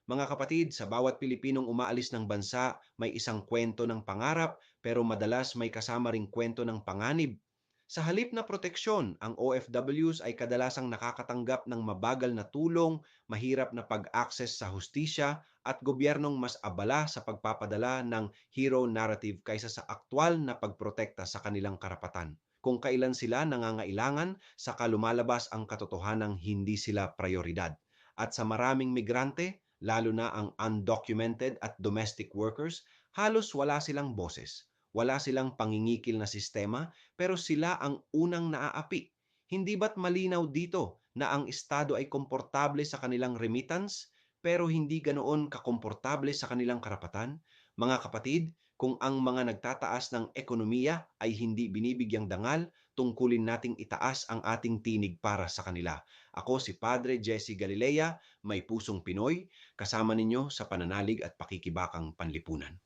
Mga kapatid, sa bawat Pilipinong umaalis ng bansa, may isang kwento ng pangarap, pero madalas may kasama ring kwento ng panganib. Sa halip na proteksyon, ang OFWs ay kadalasang nakakatanggap ng mabagal na tulong, mahirap na pag-access sa hustisya, at gobyernong mas abala sa pagpapadala ng hero narrative kaysa sa aktwal na pagprotekta sa kanilang karapatan. Kung kailan sila nangangailangan, saka lumalabas ang katotohanang hindi sila prioridad. At sa maraming migrante, lalo na ang undocumented at domestic workers, halos wala silang boses. Wala silang pangingikil na sistema, pero sila ang unang naaapi. Hindi ba't malinaw dito na ang Estado ay komportable sa kanilang remittance, pero hindi ganoon kakomportable sa kanilang karapatan? Mga kapatid, kung ang mga nagtataas ng ekonomiya ay hindi binibigyang dangal, tungkulin nating itaas ang ating tinig para sa kanila. Ako si Padre Jesse Galilea, may pusong Pinoy, kasama ninyo sa pananalig at pakikibakang panlipunan.